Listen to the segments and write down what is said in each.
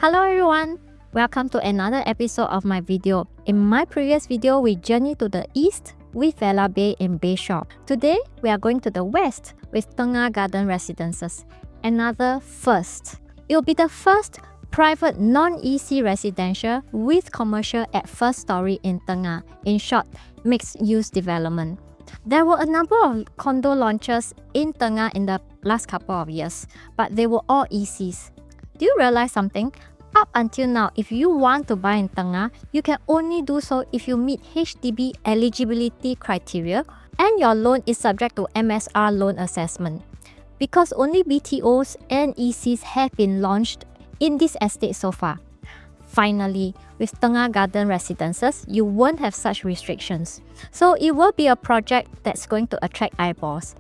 Hello everyone! Welcome to another episode of my video. In my previous video, we journeyed to the east with Vela Bay in Bayshore. Today, we are going to the west with Tengah Garden Residences. Another first. It will be the first private non-EC residential with commercial at first story in Tengah. In short, mixed-use development. There were a number of condo launches in Tengah in the last couple of years, but they were all ECs. Do you realize something? Up until now, if you want to buy in Tengah, you can only do so if you meet HDB eligibility criteria and your loan is subject to MSR loan assessment. Because only BTOs and ECs have been launched in this estate so far. Finally, with Tengah Garden Residences, you won't have such restrictions. So it will be a project that's going to attract eyeballs.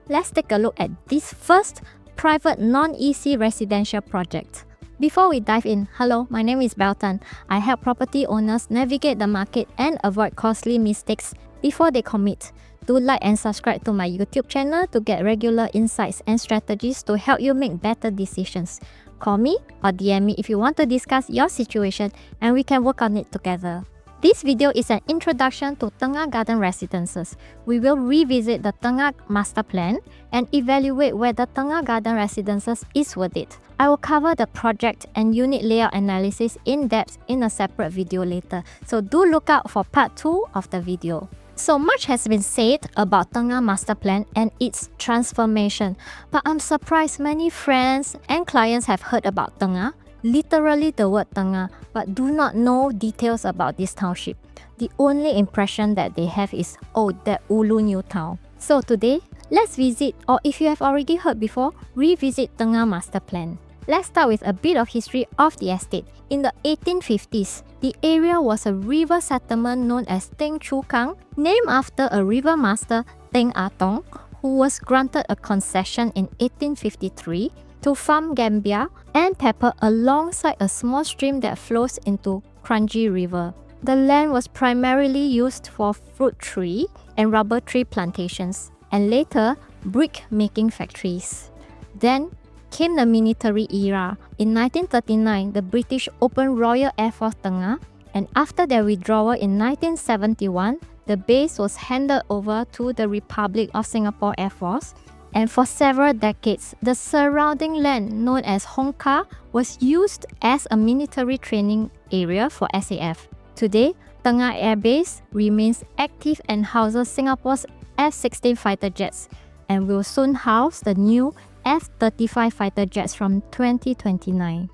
Let's take a look at this first private non-EC residential project. Before we dive in, hello, my name is Belle Tan. I help property owners navigate the market and avoid costly mistakes before they commit. Do like and subscribe to my YouTube channel to get regular insights and strategies to help you make better decisions. Call me or DM me if you want to discuss your situation and we can work on it together. This video is an introduction to Tengah Garden Residences. We will revisit the Tengah Master Plan and evaluate whether Tengah Garden Residences is worth it. I will cover the project and unit layout analysis in depth in a separate video later, so do look out for part 2 of the video. So much has been said about Tengah Master Plan and its transformation, but I'm surprised many friends and clients have heard about Tengah, literally the word Tengah, but do not know details about this township. The only impression that they have is, oh, that Ulu new town. So today, let's visit, or if you have already heard before, revisit Tengah Master Plan. Let's start with a bit of history of the estate. In the 1850s, the area was a river settlement known as Teng Chu Kang, named after a river master, Teng Atong, who was granted a concession in 1853 to farm gambia and pepper alongside a small stream that flows into Kranji River. The land was primarily used for fruit tree and rubber tree plantations, and later brick making factories. Then came the military era. In 1939, the British opened Royal Air Force Tengah, and after their withdrawal in 1971, the base was handed over to the Republic of Singapore Air Force, and for several decades, the surrounding land known as Hong Kah was used as a military training area for SAF. Today, Tengah Air Base remains active and houses Singapore's F-16 fighter jets, and will soon house the new F-35 fighter jets from 2029.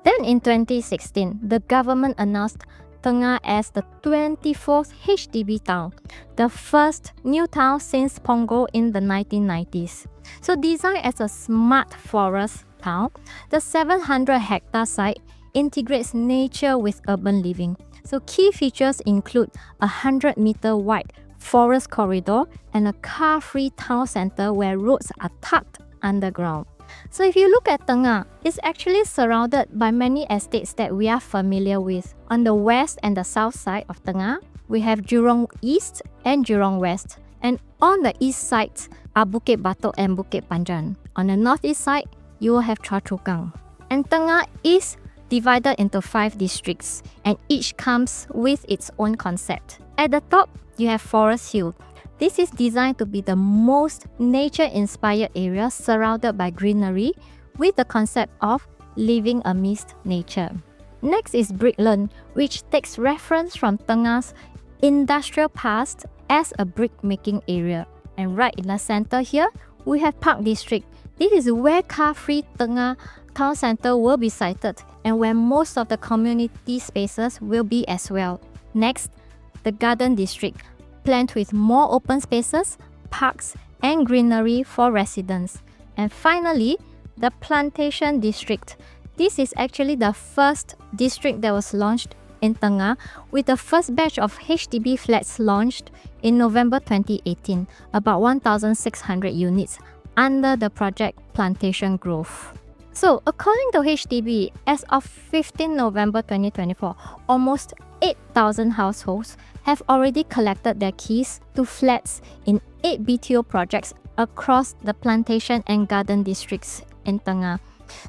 Then in 2016, the government announced Tengah as the 24th HDB town, the first new town since Punggol in the 1990s. So designed as a smart forest town, the 700-hectare site integrates nature with urban living. So key features include a 100-meter wide forest corridor and a car-free town center where roads are tucked underground. So if you look at Tengah, it's actually surrounded by many estates that we are familiar with. On the west and the south side of Tengah, we have Jurong East and Jurong West. And on the east side are Bukit Batok and Bukit Panjang. On the northeast side, you will have Choa Chu Kang. And Tengah is divided into 5 districts, and each comes with its own concept. At the top, you have Forest Hill. This is designed to be the most nature-inspired area surrounded by greenery with the concept of living amidst nature. Next is Brickland, which takes reference from Tengah's industrial past as a brick-making area. And right in the center here, we have Park District. This is where car-free Tengah Town Centre will be sited and where most of the community spaces will be as well. Next, the Garden District, planned with more open spaces, parks, and greenery for residents. And finally, the Plantation District. This is actually the first district that was launched in Tengah, with the first batch of HDB flats launched in November 2018, about 1,600 units under the project Plantation Grove. So, according to HDB, as of 15 November 2024, almost 8,000 households have already collected their keys to flats in 8 BTO projects across the plantation and garden districts in Tengah.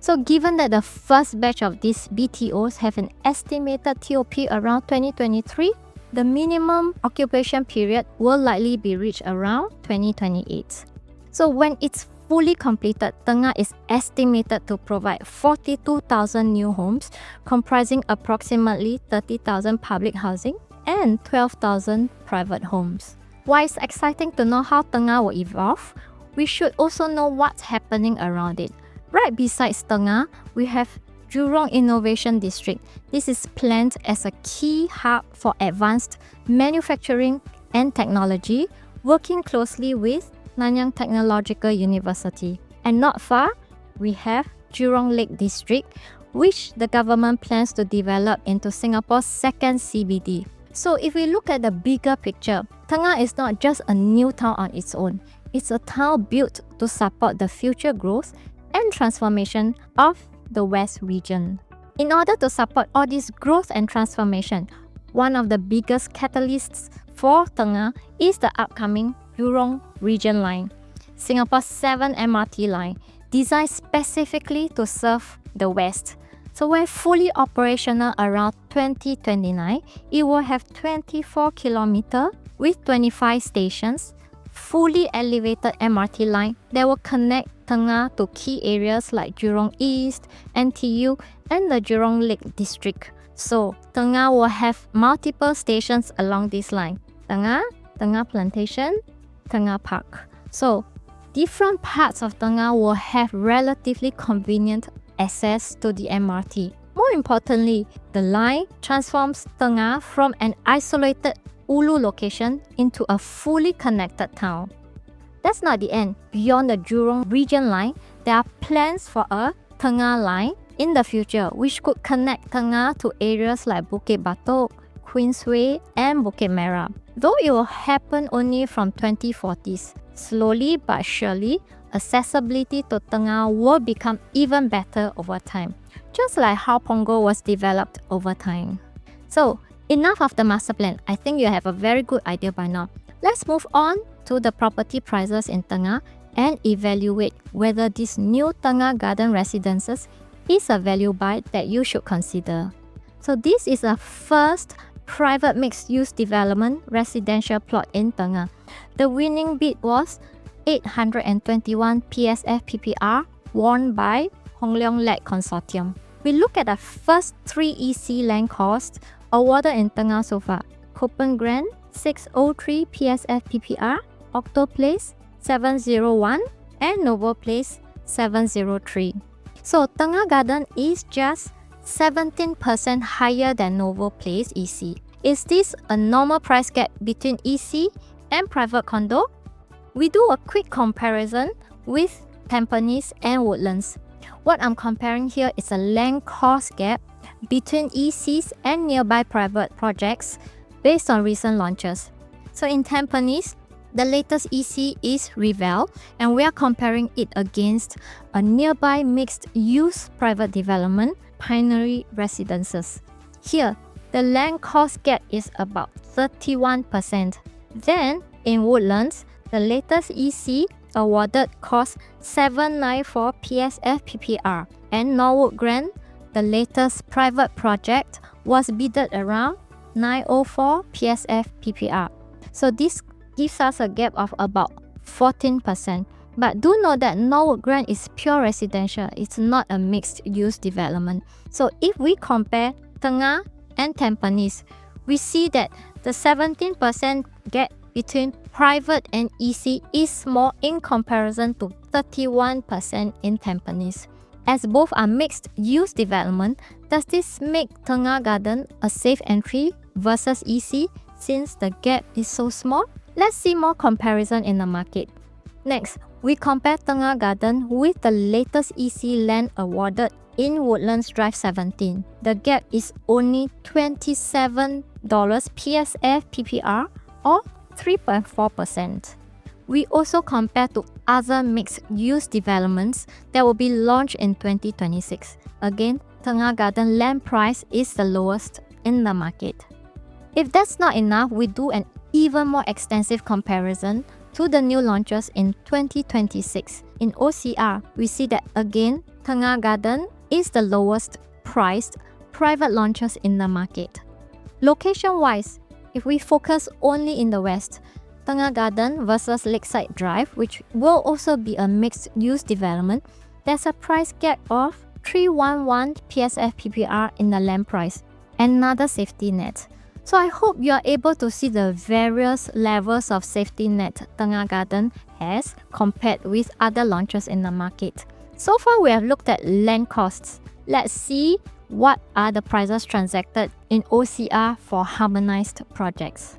So given that the first batch of these BTOs have an estimated TOP around 2023, the minimum occupation period will likely be reached around 2028. So when it's fully completed, Tengah is estimated to provide 42,000 new homes, comprising approximately 30,000 public housing and 12,000 private homes. While it's exciting to know how Tengah will evolve, we should also know what's happening around it. Right besides Tengah, we have Jurong Innovation District. This is planned as a key hub for advanced manufacturing and technology, working closely with Nanyang Technological University. And not far, we have Jurong Lake District, which the government plans to develop into Singapore's second CBD. So if we look at the bigger picture, Tengah is not just a new town on its own. It's a town built to support the future growth and transformation of the West region. In order to support all this growth and transformation, one of the biggest catalysts for Tengah is the upcoming Jurong Region Line, Singapore's 7th MRT line, designed specifically to serve the West. So when fully operational around 2029, it will have 24 km with 25 stations, fully elevated MRT line that will connect Tengah to key areas like Jurong East, NTU, and the Jurong Lake District. So Tengah will have multiple stations along this line: Tengah, Tengah Plantation, Tengah Park. So different parts of Tengah will have relatively convenient access to the MRT. More importantly, the line transforms Tengah from an isolated Ulu location into a fully connected town. That's not the end. Beyond the Jurong Region Line, there are plans for a Tengah line in the future, which could connect Tengah to areas like Bukit Batok, Queensway, and Bukit Merah. Though it will happen only from 2040s, slowly but surely, accessibility to Tengah will become even better over time, just like how Punggol was developed over time. So, enough of the master plan. I think you have a very good idea by now. Let's move on to the property prices in Tengah and evaluate whether this new Tengah Garden Residences is a value buy that you should consider. So this is a first private mixed-use development residential plot in Tengah. The winning bid was 821 PSF PPR, won by Hong Leong Led Consortium. We look at the first 3 EC land costs awarded in Tengah so far: Copen Grand 603 PSF PPR, Octo Place 701, and Novo Place 703. So Tengah Garden is just 17% higher than Novo Place EC. Is this a normal price gap between EC and private condo? We do a quick comparison with Tampines and Woodlands. What I'm comparing here is a land cost gap between ECs and nearby private projects based on recent launches. So in Tampines, the latest EC is Revel, and we are comparing it against a nearby mixed-use private development, Pioneer Residences. Here, the land cost gap is about 31%. Then, in Woodlands, the latest EC awarded cost 794 PSF PPR, and Norwood Grand, the latest private project, was bidded around 904 PSF PPR. So this gives us a gap of about 14%. But do note that Norwood Grand is pure residential. It's not a mixed-use development. So if we compare Tengah and Tampines, we see that the 17% gap between private and EC is small in comparison to 31% in Tampines. As both are mixed-use development, does this make Tengah Garden a safe entry versus EC since the gap is so small? Let's see more comparison in the market. Next, we compare Tengah Garden with the latest EC land awarded in Woodlands Drive 17. The gap is only $27 PSF PPR or 3.4%. We also compare to other mixed-use developments that will be launched in 2026. Again, Tengah Garden land price is the lowest in the market. If that's not enough, we do an even more extensive comparison to the new launches in 2026. in OCR, we see that again, Tengah Garden is the lowest priced private launches in the market. Location-wise, if we focus only in the west, Tengah Garden versus Lakeside Drive, which will also be a mixed-use development, there's a price gap of 311 PSF PPR in the land price, another safety net. So I hope you are able to see the various levels of safety net Tengah Garden has compared with other launches in the market. So far, we have looked at land costs. Let's see what are the prices transacted in OCR for harmonized projects.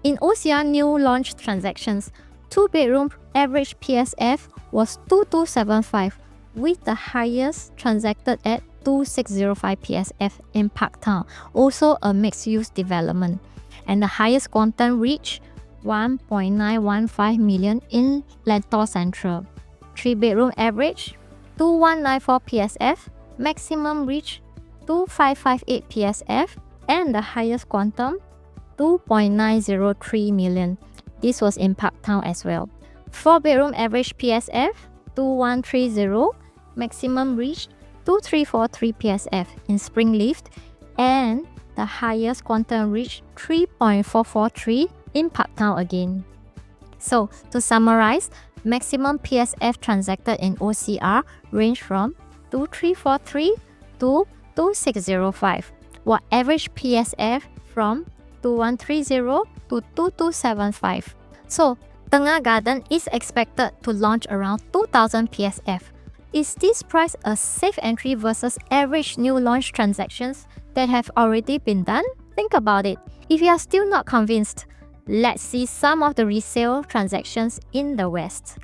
In OCR new launch transactions, 2-bedroom average PSF was 2275, with the highest transacted at 2605 PSF in Parktown, also a mixed-use development. And the highest quantum reached 1.915 million in Lentor Central. 3-bedroom average 2194 PSF, maximum reach 2558 PSF, and the highest quantum 2.903 million. This was in Parktown as well. 4-bedroom average PSF 2130, maximum reached 2343 PSF in Springleaf, and the highest quantum reached 3.443 in Parktown again. So to summarize, maximum PSF transacted in OCR range from 2343 to 2605, while average PSF from 2130 to 2275. So Tengah Garden is expected to launch around 2000 PSF. Is this price a safe entry versus average new launch transactions that have already been done? Think about it. If you are still not convinced, let's see some of the resale transactions in the West.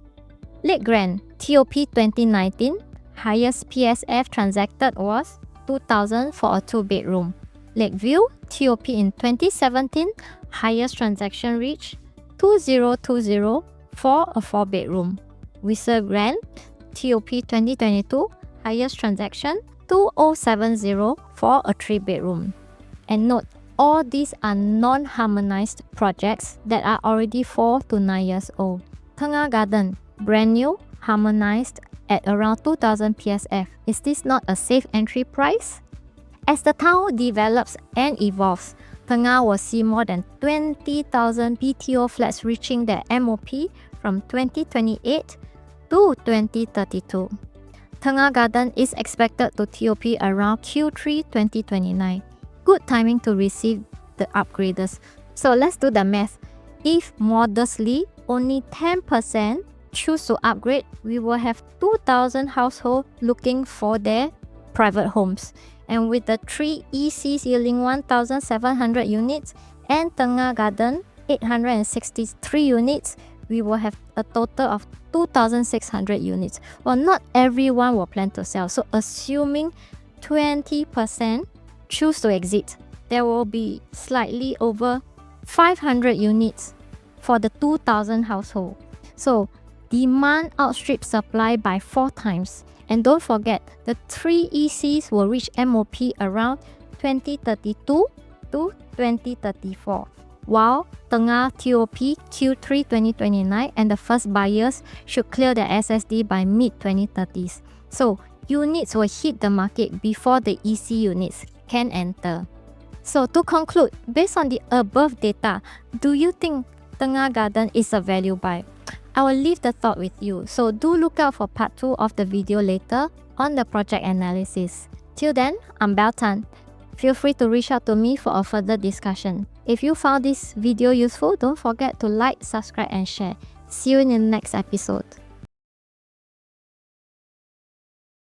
Lake Grand, TOP 2019, highest PSF transacted was 2000 for a 2-bedroom. Lakeview, TOP in 2017, highest transaction reached 2020 for a 4-bedroom. Whistler Grand, TOP 2022, highest transaction 2070 for a 3-bedroom. And note, all these are non-harmonized projects that are already 4 to 9 years old. Tengah Garden, brand new, harmonized at around 2000 PSF. Is this not a safe entry price? As the town develops and evolves, Tengah will see more than 20,000 BTO flats reaching their MOP from 2028 to 2032. Tengah Garden is expected to TOP around Q3 2029. Good timing to receive the upgraders. So let's do the math. If modestly only 10% choose to upgrade, we will have 2,000 households looking for their private homes. And with the 3 ECs yielding 1,700 units and Tengah Garden 863 units, we will have a total of 2,600 units. Well, not everyone will plan to sell. So assuming 20% choose to exit, there will be slightly over 500 units for the 2,000 household. So demand outstrips supply by 4 times. And don't forget, the 3 ECs will reach MOP around 2032 to 2034, while Tengah TOP Q3 2029 and the first buyers should clear their SSD by mid-2030s. So units will hit the market before the EC units can enter. So to conclude, based on the above data, do you think Tengah Garden is a value buy? I will leave the thought with you, so do look out for part 2 of the video later on the project analysis. Till then, I'm Belle Tan. Feel free to reach out to me for a further discussion. If you found this video useful, don't forget to like, subscribe and share. See you in the next episode.